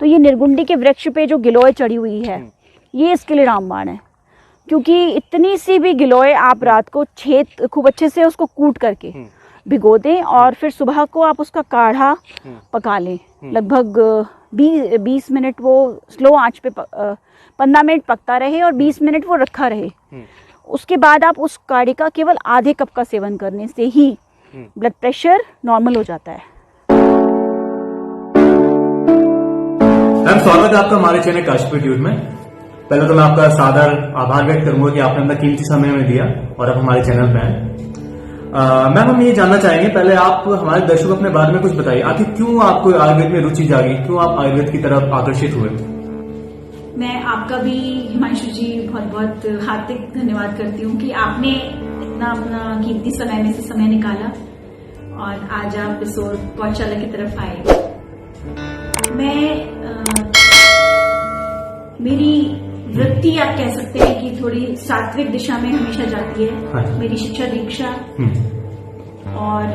तो ये निर्गुंडी के वृक्ष पे जो गिलोय चढ़ी हुई है ये इसके लिए रामबाण है, क्योंकि इतनी सी भी गिलोय आप रात को छेद खूब अच्छे से उसको कूट करके भिगो दें और फिर सुबह को आप उसका काढ़ा पका लें। लगभग 20 मिनट वो स्लो आंच पे 15 मिनट पकता रहे और 20 मिनट वो रखा रहे। उसके बाद आप उस काढ़े का केवल आधे कप का सेवन करने से ही ब्लड प्रेशर नॉर्मल हो जाता है। मैम, स्वागत है आपका हमारे चैनल काशफी ट्यूब में। पहले तो मैं आपका सादर आभार व्यक्त करूंगा कि आपने अपना कीमती समय में दिया और आप हमारे चैनल पे आए। मैम, हम ये जानना चाहेंगे, पहले आप हमारे दर्शकों अपने बारे में कुछ बताइए। आखिर क्यों आपको आयुर्वेद में रुचि जागी, क्यों आप आयुर्वेद की तरफ आकर्षित हुए? मैं आपका भी हिमांशु जी बहुत बहुत हार्दिक धन्यवाद करती हूँ कि आपने इतना अपना कीमती समय में से समय निकाला और आज आप इस ओर पौधशाला की तरफ आए। मेरी वृत्ति आप कह सकते हैं कि थोड़ी सात्विक दिशा में हमेशा जाती है। हाँ। मेरी शिक्षा दीक्षा और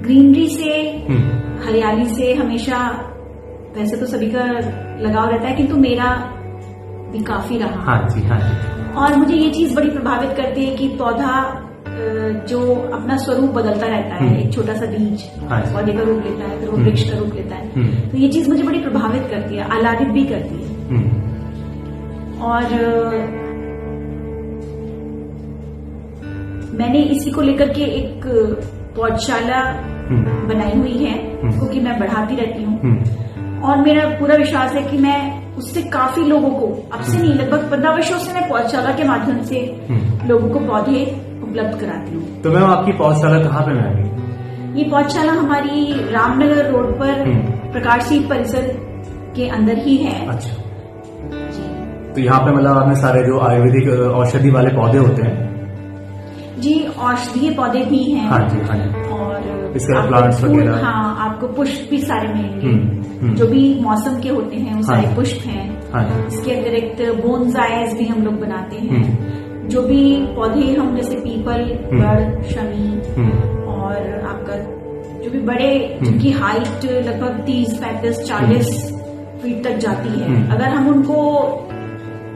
ग्रीनरी से, हरियाली से हमेशा, वैसे तो सभी का लगाव रहता है किंतु मेरा भी काफी रहा। हाँ जी, हाँ जी। और मुझे ये चीज बड़ी प्रभावित करती है कि पौधा जो अपना स्वरूप बदलता रहता है, एक छोटा सा बीज पौधे का रूप लेता है, फिर वो वृक्ष का रूप लेता है, तो ये चीज मुझे बड़ी प्रभावित करती है, आह्लादित भी करती है। और मैंने इसी को लेकर के एक पौधशाला बनाई हुई है, क्योंकि मैं बढ़ाती रहती हूँ और मेरा पूरा विश्वास है कि मैं उससे काफी लोगों को, अब से नहीं, लगभग 15 वर्षों से मैं पौधशाला के माध्यम से लोगों को पौधे उपलब्ध कराती हूँ। तो मैम, आपकी पौधशाला कहाँ पे मैम? ये पौधशाला हमारी रामनगर रोड पर प्रकाशशील परिसर के अंदर ही है। अच्छा जी। तो यहाँ पे मतलब आपने सारे जो आयुर्वेदिक औषधि वाले पौधे होते हैं जी, औषधीय पौधे भी हैं। हाँ जी, हाँ जी। और इसके प्लांट्स वगैरह। हाँ, आपको पुष्प भी सारे मिलेंगे, जो भी मौसम के होते हैं वो सारे पुष्प हैं। हाँ। इसके अतिरिक्त बोनसाइज भी हम लोग बनाते हैं। जो भी पौधे हम, जैसे पीपल, बड़, शमी और आपका जो भी बड़े, जिनकी हाइट लगभग 30, 35, 40 फीट तक जाती है, अगर हम उनको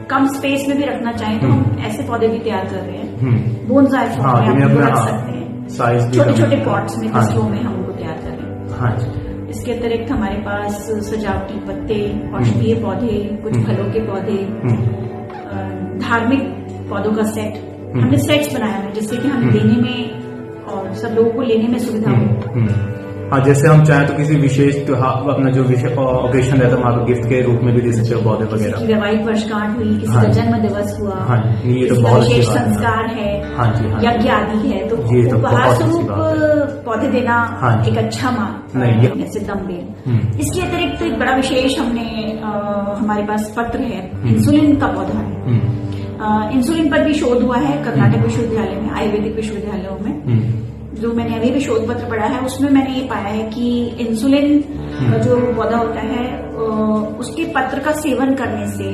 कम स्पेस में भी रखना चाहें तो हम ऐसे पौधे भी तैयार कर रहे हैं। बोनसाई फॉर्म में आप रख सकते हैं, छोटे छोटे पॉट्स में, तस्लों में हम उनको तैयार कर रहे हैं। इसके अतिरिक्त हमारे पास सजावटी पत्ते, औषधीय पौधे, कुछ फलों के पौधे, धार्मिक पौधों का सेट, हमने सेट्स बनाया है जिससे कि हमें देने में और सब लोगों को लेने में सुविधा हो। हाँ, जैसे हम चाहें तो किसी विशेष त्योहार, अपना जो विशेष ओकेशन रहता है वहाँ पे गिफ्ट के रूप में भी दे सकते हो पौधे वगैरह। किसी की वैवाहिक वर्षगांठ हुई, किसी का जन्म दिवस हुआ, ये तो किसी का बहुत विशेष संस्कार है, यज्ञ आदि है, तो उपहार स्वरूप पौधे देना एक अच्छा सिद्धम बेल। इसके अतिरिक्त एक बड़ा विशेष हमने, हमारे पास पत्र है, इंसुलिन का पौधा है। इंसुलिन पर भी शोध हुआ है कर्नाटक विश्वविद्यालय में, आयुर्वेदिक विश्वविद्यालयों में। जो मैंने अभी भी शोध पत्र पढ़ा है उसमें मैंने ये पाया है कि इंसुलिन का जो पौधा होता है उसके पत्र का सेवन करने से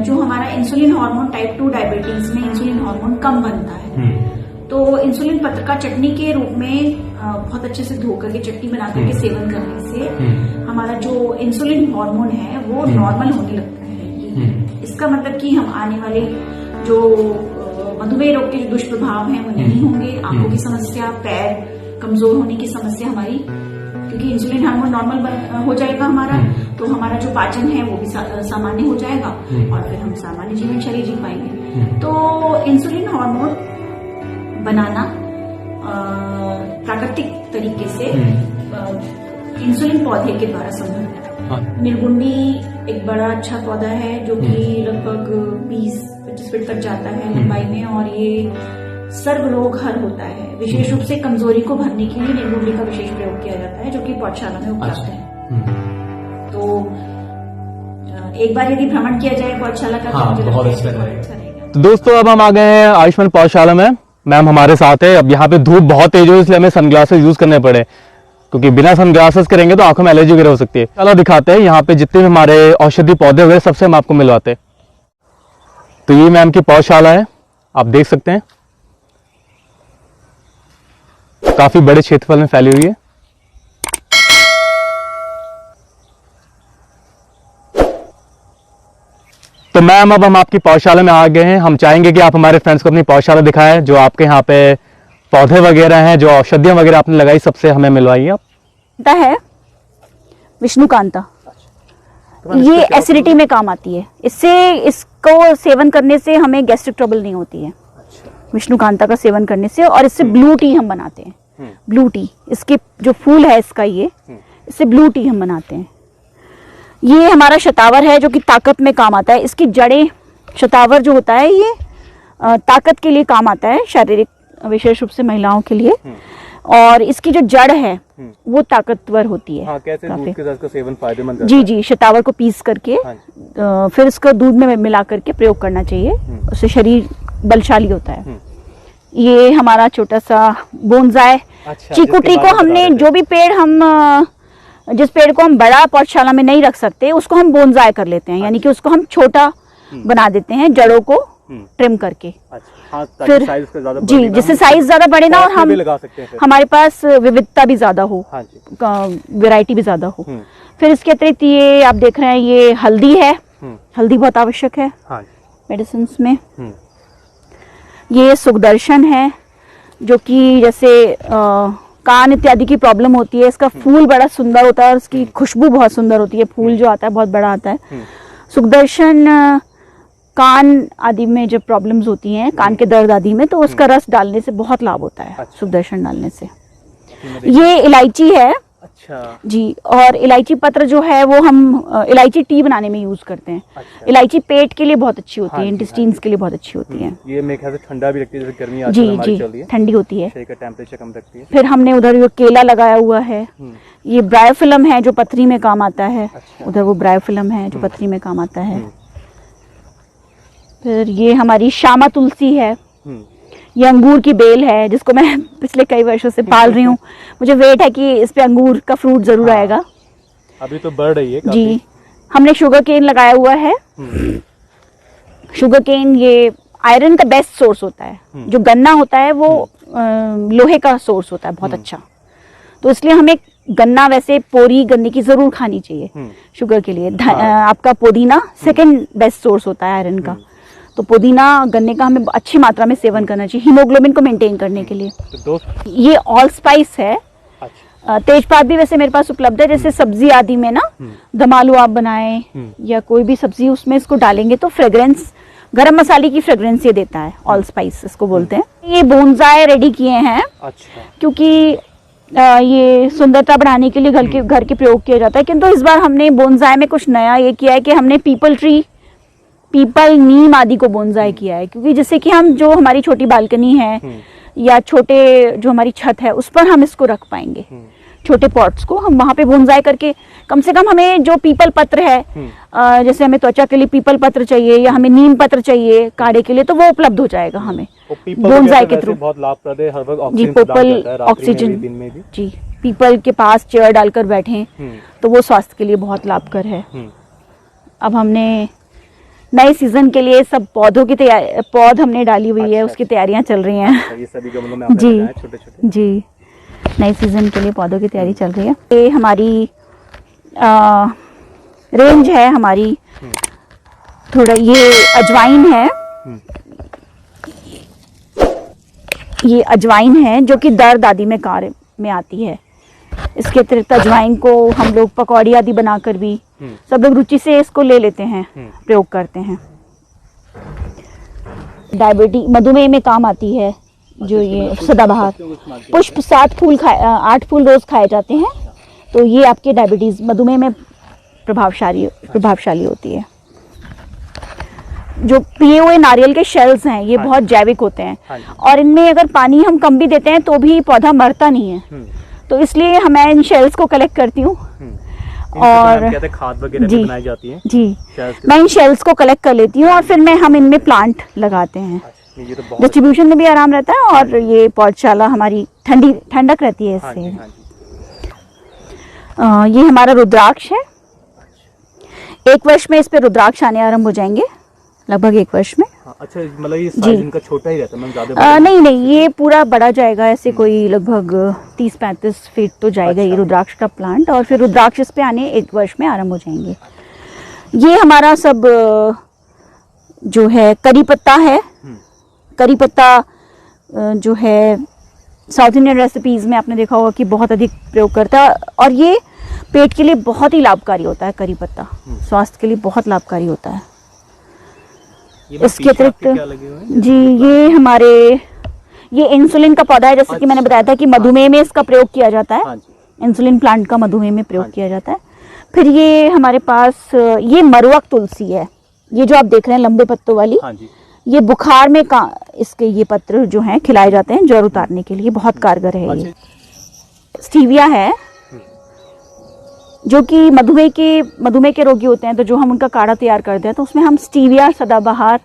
जो हमारा इंसुलिन हार्मोन, टाइप 2 डायबिटीज में इंसुलिन हार्मोन कम बनता है। तो इंसुलिन पत्र का चटनी के रूप में बहुत अच्छे से धो करके चटनी बना करके सेवन करने से हमारा जो इंसुलिन हार्मोन है वो नॉर्मल होने लगता है। इसका मतलब कि हम आने वाले जो मधुमेह रोग के जो दुष्प्रभाव हैं वो नहीं होंगे। आंखों की समस्या, पैर कमजोर होने की समस्या हमारी, क्योंकि इंसुलिन हार्मोन नॉर्मल हो जाएगा हमारा, तो हमारा जो पाचन है वो भी सामान्य हो जाएगा और फिर हम सामान्य जीवन शैली जी पाएंगे। तो इंसुलिन हार्मोन बनाना प्राकृतिक तरीके से इंसुलिन पौधे के द्वारा संभव है। निर्गुंडी एक बड़ा अच्छा पौधा है जो कि लगभग 20-25 फीट तक जाता है लंबाई में और ये सर्व रोग हर होता है। विशेष रूप से कमजोरी को भरने के लिए निर्गुंडी का विशेष प्रयोग किया जाता है जो कि पौधशाला में उपलब्ध है। तो एक बार यदि भ्रमण किया जाए पौधशाला का तो मुझे बहुत अच्छा रहेगा। तो दोस्तों, अब हम आ गए हैं आयुष्मान पौधशाला में। मैम हमारे साथ है। अब यहाँ पे धूप बहुत तेज हो इसलिए हमें सनग्लासेस यूज करने पड़े, क्योंकि बिना सनग्लासेस करेंगे तो आंखों में एलर्जी वगैरह हो सकती है। चलो दिखाते हैं यहाँ पे जितने भी हमारे औषधि पौधे वगैरह सबसे हम आपको मिलवाते हैं। तो ये मैम की पौधशाला है, आप देख सकते हैं काफी बड़े क्षेत्रफल में फैली हुई है। तो मैम अब हम आपकी पौधशाला में आ गए हैं। हम चाहेंगे कि आप हमारे फ्रेंड्स को अपनी पौधशाला दिखाएं, जो आपके यहाँ पे पौधे वगैरह हैं, जो औषधियां वगैरह आपने लगाई, सबसे हमें मिलवाइए आप। है विष्णुकांता, ये एसिडिटी में काम आती है। इसको सेवन करने से हमें गैस्ट्रिक ट्रबल नहीं होती है। विष्णुकांता का सेवन करने से। और इससे ब्लू टी हम बनाते हैं। ब्लू टी, इसके जो फूल है इसका, ये इससे ब्लू टी हम बनाते हैं। ये हमारा शतावर है जो कि ताकत में काम आता है। इसकी जड़ें, शतावर जो होता है ये ताकत के लिए काम आता है, शारीरिक, विशेष रूप से महिलाओं के लिए। और इसकी जो जड़ है वो ताकतवर होती है। हाँ, कैसे दूध के साथ इसका सेवन फायदेमंद है? जी, शतावर को पीस करके फिर इसको दूध में मिला करके प्रयोग करना चाहिए, उससे शरीर बलशाली होता है। ये हमारा छोटा सा बोनसाई। चीकू ट्री को हमने, जो भी पेड़ जिस पेड़ को हम बड़ा पौधशाला में नहीं रख सकते उसको हम बोनसाई कर लेते हैं, यानी कि उसको हम छोटा बना देते हैं, जड़ों को ट्रिम करके। हाँ, फिर जी, जिससे साइज ज्यादा बढ़े ना, और हम लगा सकते हैं हमारे पास विविधता भी ज्यादा हो, वैरायटी भी ज्यादा हो। फिर इसके अतिरिक्त ये आप देख रहे हैं, ये हल्दी है। हल्दी बहुत आवश्यक है मेडिसिन में। ये सुखदर्शन है, जो कि जैसे कान इत्यादि की प्रॉब्लम होती है। इसका फूल बड़ा सुंदर होता है और इसकी खुशबू बहुत सुंदर होती है। फूल जो आता है बहुत बड़ा आता है। सुखदर्शन कान आदि में जब प्रॉब्लम्स होती हैं, कान के दर्द आदि में, तो उसका रस डालने से बहुत लाभ होता है। सुखदर्शन डालने से। ये इलायची है। अच्छा जी। और इलायची पत्र जो है वो हम इलायची टी बनाने में यूज करते हैं। इलायची पेट के लिए बहुत अच्छी होती है, इंटेस्टाइन्स के लिए बहुत अच्छी होती है। ये मेरे ख्याल से ठंडा भी रखती है, जैसे गर्मी आजकल हमारी चल रही है, ठंडी होती है, शरीर का टेम्परेचर कम रखती है। फिर हमने उधर वो केला लगाया हुआ है। ये ब्रायोफिलम है जो पथरी में काम आता है। उधर वो ब्रायोफिलम है जो पथरी में काम आता है। फिर ये हमारी श्यामा तुलसी है। ये अंगूर की बेल है, जिसको मैं पिछले कई वर्षों से पाल रही हूँ। मुझे वेट है कि इस पे अंगूर का फ्रूट जरूर आएगा। अभी तो बढ़ रही है काफी। जी, हमने शुगर केन लगाया हुआ है। शुगर केन ये आयरन का बेस्ट सोर्स होता है। जो गन्ना होता है वो लोहे का सोर्स होता है बहुत अच्छा, तो इसलिए हमें गन्ना, वैसे पोरी गन्ने की जरूर खानी चाहिए शुगर के लिए। आपका पुदीना सेकंड बेस्ट सोर्स होता है आयरन का, तो पुदीना गन्ने का हमें अच्छी मात्रा में सेवन करना चाहिए हीमोग्लोबिन को मेंटेन करने के लिए। ये ऑल स्पाइस है। तेजपात भी वैसे मेरे पास उपलब्ध है। जैसे सब्जी आदि में ना, दमालू आप बनाएं या कोई भी सब्जी, उसमें इसको डालेंगे तो फ्रेग्रेंस, गरम मसाले की फ्रेग्रेंस ये देता है। ऑल स्पाइस इसको बोलते हैं। ये बोनसाई रेडी किए हैं क्योंकि ये सुंदरता बढ़ाने के लिए घर के प्रयोग किया जाता है। किंतु इस बार हमने बोनसाई में कुछ नया ये किया है कि हमने पीपल, नीम आदि को बोनसाई किया है, क्योंकि जैसे कि हम जो हमारी छोटी बालकनी है या छोटे जो हमारी छत है उस पर हम इसको रख पाएंगे। छोटे पॉट्स को हम वहां पे बोनसाई करके, कम से कम हमें जो पीपल पत्र है, जैसे हमें त्वचा के लिए पीपल पत्र चाहिए या हमें नीम पत्र चाहिए काढ़े के लिए, तो वो उपलब्ध हो जाएगा हमें बोनसाई के थ्रू। बहुत लाभप्रद है, हर वक्त जी, पीपल ऑक्सीजन। जी, पीपल के पास चेयर डालकर बैठे तो वो स्वास्थ्य के लिए बहुत लाभकर है। अब हमने नए सीजन के लिए सब पौधों की पौध हमने डाली हुई है, उसकी तैयारियां चल रही हैं। ये सभी गमलों में आपने लगाए छोटे-छोटे। जी, नए सीजन के लिए पौधों की तैयारी चल रही है। ये हमारी रेंज है हमारी। थोड़ा ये अजवाइन है। ये अजवाइन है जो कि दर्द आदि में कार्य में आती है। इसके अतिरिक्त अजवाइन को हम लोग पकौड़ी आदि बनाकर भी सब लोग रुचि से इसको ले लेते हैं, प्रयोग करते हैं। डायबिटीज, मधुमेह में काम आती है। जो ये सदाबहार पुष्प 8 फूल रोज खाए जाते हैं, तो ये आपके डायबिटीज, मधुमेह में प्रभावशाली होती है। जो पिए हुए नारियल के शेल्स हैं ये बहुत जैविक होते हैं, और इनमें अगर पानी हम कम भी देते हैं तो भी पौधा मरता नहीं है। तो इसलिए मैं इन शेल्स को कलेक्ट करती हूँ और खाद वगैरह भी बनाई जाती है। जी, मैं इन शेल्स को कलेक्ट कर लेती हूँ और फिर हम इनमें प्लांट लगाते हैं। तो डिस्ट्रीब्यूशन में भी आराम रहता है और ये पौधशाला हमारी ठंडक रहती है इससे। ये हमारा रुद्राक्ष है। 1 वर्ष में इस पे रुद्राक्ष आने आरंभ हो जाएंगे, लगभग 1 वर्ष में। अच्छा, मतलब ये साइज इनका छोटा ही रहता है, मतलब ज्यादा नहीं, ये पूरा बड़ा जाएगा। ऐसे कोई लगभग 30-35 फीट तो जाएगा ये रुद्राक्ष का प्लांट, और फिर रुद्राक्ष इस पे आने 1 वर्ष में आरंभ हो जाएंगे। ये हमारा सब जो है करी पत्ता है। करी पत्ता जो है साउथ इंडियन रेसिपीज में आपने देखा होगा कि बहुत अधिक प्रयोग करता है, और ये पेट के लिए बहुत ही लाभकारी होता है। करी पत्ता स्वास्थ्य के लिए बहुत लाभकारी होता है। इसके अतिरिक्त जी ये इंसुलिन का पौधा है, जैसे कि मैंने बताया था कि मधुमेह में इसका प्रयोग किया जाता है। इंसुलिन प्लांट का मधुमेह में प्रयोग किया जाता है। फिर ये हमारे पास ये मरुवक तुलसी है, ये जो आप देख रहे हैं लंबे पत्तों वाली, ये बुखार में इसके ये पत्र जो हैं खिलाए जाते हैं ज्वर उतारने के लिए, बहुत कारगर है। ये स्टीविया है, जो कि मधुमेह के रोगी होते हैं, तो जो हम उनका काढ़ा तैयार करते हैं तो उसमें हम स्टीविया, सदाबहार,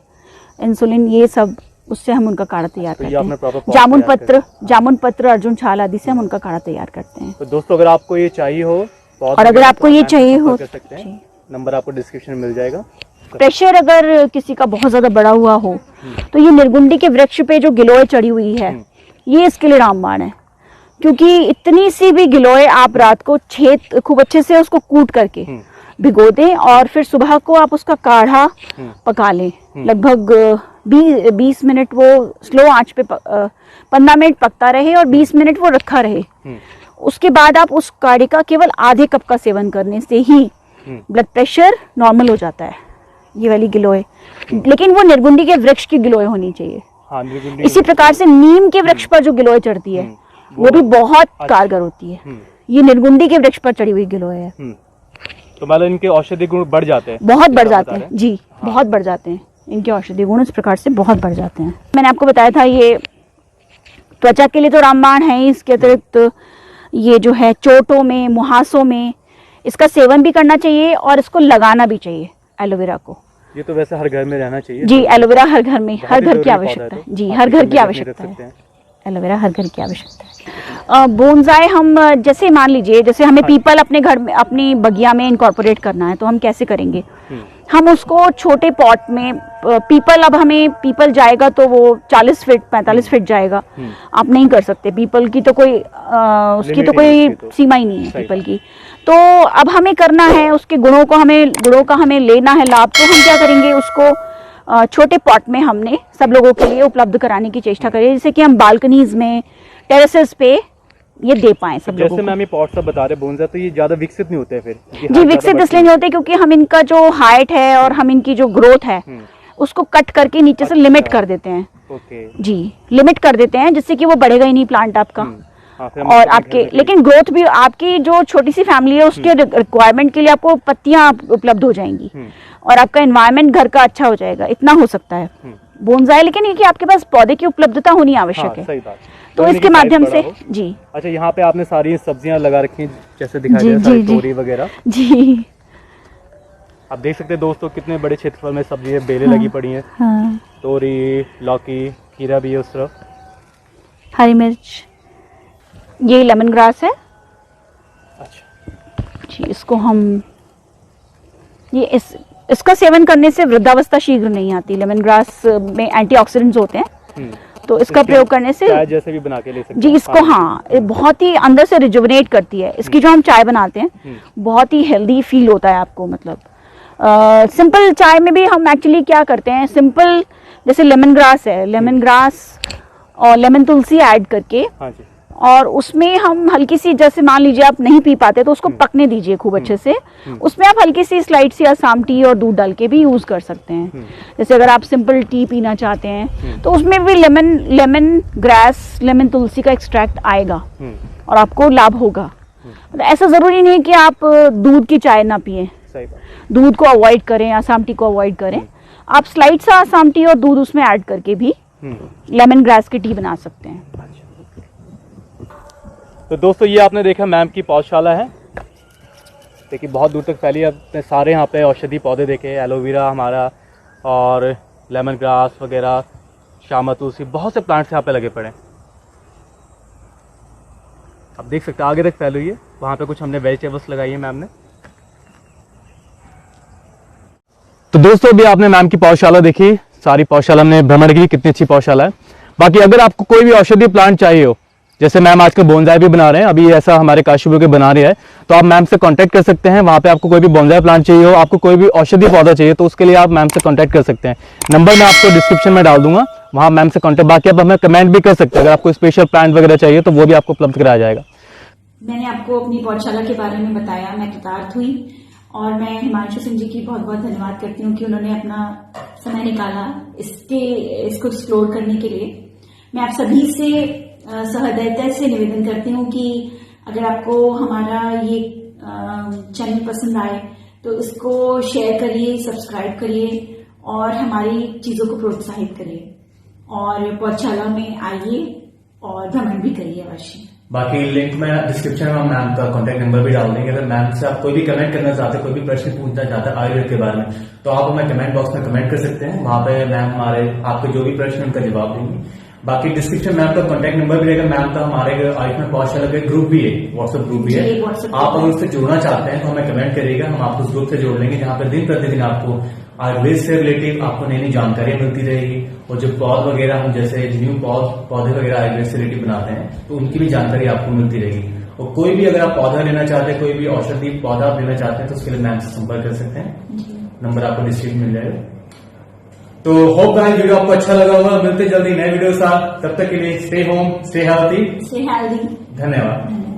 इंसुलिन, ये सब उससे हम उनका काढ़ा तैयार करते हैं। जामुन पत्र, अर्जुन छाल आदि से हम उनका काढ़ा तैयार करते हैं। तो दोस्तों अगर आपको ये चाहिए हो, और अगर आपको ये चाहिए हो, नंबर आपको डिस्क्रिप्शन में मिल जाएगा। प्रेशर अगर किसी का बहुत ज्यादा बढ़ा हुआ हो तो ये निर्गुंडी के वृक्ष पे जो गिलोय चढ़ी हुई है, ये इसके लिए रामबाण है। क्योंकि इतनी सी भी गिलोय आप रात को खूब अच्छे से उसको कूट करके भिगो दें, और फिर सुबह को आप उसका काढ़ा पका लें। लगभग 20 मिनट वो स्लो आंच पे 15 मिनट पकता रहे और 20 मिनट वो रखा रहे। उसके बाद आप उस काढ़े का केवल आधे कप का सेवन करने से ही ब्लड प्रेशर नॉर्मल हो जाता है। ये वाली गिलोय, लेकिन वो निर्गुंडी के वृक्ष की गिलोय होनी चाहिए। इसी प्रकार से नीम के वृक्ष पर जो गिलोय चढ़ती है वो भी बहुत कारगर होती है। ये निर्गुंडी के वृक्ष पर चढ़ी हुई गिलोय है। तो मतलब इनके औषधि गुण बढ़ जाते हैं, बहुत बढ़ जाते हैं जी, बहुत बढ़ जाते हैं। इनके औषधि गुण इस प्रकार से बहुत बढ़ जाते हैं। मैंने आपको बताया था ये त्वचा के लिए तो रामबाण है ही, इसके अतिरिक्त ये जो है चोटों में, मुहासों में इसका सेवन भी करना चाहिए और इसको लगाना भी चाहिए। एलोवेरा को ये तो वैसे हर घर में रहना चाहिए जी। एलोवेरा हर घर में, हर घर की आवश्यकता है जी, हर घर की आवश्यकता है। एलोवेरा हर घर की आवश्यकता है। बोनसाई हम जैसे मान लीजिए, जैसे हमें पीपल अपने घर में, अपनी बगिया में इनकॉर्पोरेट करना है, तो हम कैसे करेंगे? हम उसको छोटे पॉट में, पीपल, अब हमें पीपल जाएगा तो वो 40 फीट 45 फीट जाएगा। आप नहीं कर सकते, पीपल की तो कोई उसकी तो कोई सीमा ही नहीं है पीपल की। तो अब हमें करना है, उसके गुणों का हमें लेना है लाभ, तो हम क्या करेंगे? उसको छोटे पॉट में हमने सब लोगों के लिए उपलब्ध कराने की चेष्टा करें, जैसे कि हम बालकनीज में, टेरेसेस पे ये दे पाएं सब लोगों को। जैसे मैम ये पॉट सब बता रहे बोनसाई, तो ये ज्यादा विकसित नहीं होते फिर? जी, विकसित इसलिए नहीं होते क्योंकि हम इनका जो हाइट है और हम इनकी जो ग्रोथ है उसको कट करके नीचे से लिमिट कर देते हैं। जी, लिमिट कर देते हैं, जिससे कि वो बढ़ेगा ही नहीं प्लांट आपका। और आपके, लेकिन ग्रोथ भी आपकी जो छोटी सी फैमिली है उसके रिक्वायरमेंट के लिए आपको पत्तियां उपलब्ध हो जाएंगी और आपका एनवायरनमेंट घर का अच्छा हो जाएगा, इतना हो सकता है बोनसाई। लेकिन ये कि आपके पास पौधे की उपलब्धता होनी आवश्यक है। सही बात। तो इसके माध्यम से जी। अच्छा, यहाँ पे आपने सारी सब्जियां लगा रखी हैं, जैसे दिखाई दे रहा है, तोरी वगैरह जी। आप देख सकते हैं दोस्तों कितने बड़े क्षेत्रफल में सब्जी बेलें लगी पड़ी हैं। तोरी, लौकी, खीरा भी है उस तरफ, हरी मिर्च, ये लेमन ग्रास है। अच्छा जी, इसको हम इसका सेवन करने से वृद्धावस्था शीघ्र नहीं आती। लेमन ग्रास में एंटीऑक्सीडेंट्स होते हैं, तो इसका प्रयोग करने से चाय जैसे भी बना के ले सकते हैं जी। इसको बहुत ही अंदर से रिजुवनेट करती है। इसकी जो हम चाय बनाते हैं बहुत ही हेल्दी फील होता है आपको। मतलब सिंपल चाय में भी हम एक्चुअली क्या करते हैं, सिंपल जैसे लेमन ग्रास है, लेमन ग्रास और लेमन तुलसी ऐड करके, और उसमें हम हल्की सी, जैसे मान लीजिए आप नहीं पी पाते तो उसको पकने दीजिए खूब अच्छे से। उसमें आप हल्की सी स्लाइड सी असम टी और दूध डाल के भी यूज कर सकते हैं। जैसे अगर आप सिंपल टी पीना चाहते हैं तो उसमें भी लेमन ग्रास, लेमन तुलसी का एक्सट्रैक्ट आएगा और आपको लाभ होगा। मतलब ऐसा जरूरी नहीं कि आप दूध की चाय ना पिए, दूध को अवॉइड करें, असम टी को अवॉइड करें। आप स्लाइड सा असम टी और दूध उसमें ऐड करके भी लेमन ग्रास की टी बना सकते हैं। तो दोस्तों ये आपने देखा मैम की पौधशाला है, देखिए बहुत दूर तक फैली। अपने सारे यहाँ पे औषधि पौधे देखे, एलोवेरा हमारा और लेमन ग्रास वगैरह, श्यामा तुलसी, बहुत से प्लांट्स यहाँ पे लगे पड़े हैं। आप देख सकते हैं आगे तक फैली हुई है। वहाँ पे कुछ हमने वेजिटेबल्स लगाई है मैम ने। तो दोस्तों अभी आपने मैम की पौधशाला देखी, सारी पौधशाला हमने भ्रमण की, कितनी अच्छी पौधशाला है। बाकी अगर आपको कोई भी औषधीय प्लांट चाहिए हो जैसे मैम आजकल बोनसाई भी बना रहे हैं, अभी ऐसा हमारे काशीपुर के बना रहे हैं, तो आप मैम से कांटेक्ट कर सकते हैं। वहाँ पे आपको कोई भी बोनसाई प्लांट चाहिए हो, आपको कोई भी औषधि पौधा चाहिए, तो उसके लिए आप मैम से कांटेक्ट कर सकते हैं। नंबर मैं आपको डिस्क्रिप्शन में डाल दूंगा, वहाँ मैम से कांटेक्ट, बाकी आप हमें कमेंट भी कर सकते हैं। अगर आपको स्पेशल प्लांट वगैरह चाहिए तो वो भी आपको उपलब्ध कराया जाएगा। मैंने आपको अपनी पौधशाला के बारे में बताया, मैं कृतार्थ हुई और मैं हिमांशु सिंह जी की बहुत बहुत धन्यवाद करती हूँ कि उन्होंने अपना समय निकाला इसको एक्सप्लोर करने के लिए। मैं आप सभी से सहृदयता से निवेदन करती हूँ कि अगर आपको हमारा ये चैनल पसंद आए तो इसको शेयर करिए, सब्सक्राइब करिए और हमारी चीजों को प्रोत्साहित करिए और पौधशाला में आइए और भ्रमण भी करिए अवश्य। बाकी लिंक में डिस्क्रिप्शन में मैम का कांटेक्ट नंबर भी डाल देंगे। अगर मैम से आप कोई भी कमेंट करना चाहते हैं, कोई भी प्रश्न पूछना चाहते हैं आयुर्वेद के बारे में, तो आप हमें कमेंट बॉक्स में कमेंट कर सकते हैं। वहां पे मैम हमारे आपके जो भी प्रश्न उनका जवाब देंगे। बाकी डिस्क्रिप्शन में आपका कांटेक्ट नंबर भी रहेगा। मैम का हमारे आयुष्मान पौधशाला का ग्रुप भी है, व्हाट्सएप ग्रुप भी है। आप अगर उससे जुड़ना चाहते हैं तो हमें कमेंट करिएगा, हम आपको उस ग्रुप से जोड़ लेंगे, जहाँ पे दिन प्रतिदिन आपको आयुर्वेद से रिलेटिव आपको नई नई जानकारियां मिलती रहेगी। और जो पौध वगैरह हम जैसे न्यू पौधे वगैरह आयुर्वेद से रिलेटिव बनाते हैं तो उनकी भी जानकारी आपको मिलती रहेगी। और कोई भी अगर आप पौधा लेना चाहते हैं, कोई भी औषधि पौधा आप लेना चाहते हैं तो उसके लिए मैम से संपर्क कर सकते हैं। नंबर आपको डिस्क्रिप्शन मिल जाएगा। तो होप गाइस वीडियो आपको अच्छा लगा होगा। मिलते जल्दी नए वीडियो के साथ, तब तक के लिए स्टे होम, स्टे हेल्थी। धन्यवाद। धन्यवाद।